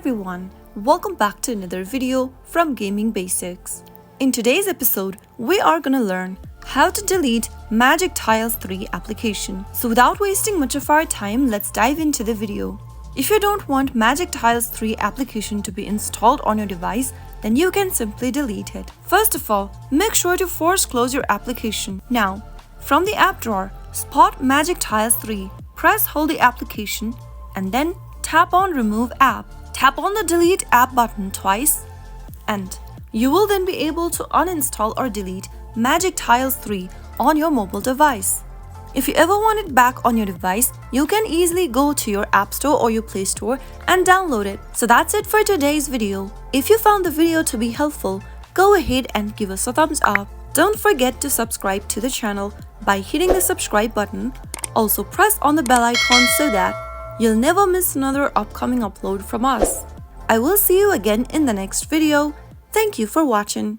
everyone, welcome back to another video from Gaming Basics. In today's episode, we are gonna learn how to delete Magic Tiles 3 application. So without wasting much of our time, let's dive into the video. If you don't want Magic Tiles 3 application to be installed on your device, then you can simply delete it. First of all, make sure to force close your application. Now, from the app drawer, spot Magic Tiles 3, press hold the application, and then tap on Remove App. Tap on the Delete App button twice, and you will then be able to uninstall or delete Magic Tiles 3 on your mobile device. If you ever want it back on your device, you can easily go to your App Store or your Play Store and download it. So that's it for today's video. If you found the video to be helpful, go ahead and give us a thumbs up. Don't forget to subscribe to the channel by hitting the subscribe button. Also press on the bell icon so that you'll never miss another upcoming upload from us. I will see you again in the next video. Thank you for watching.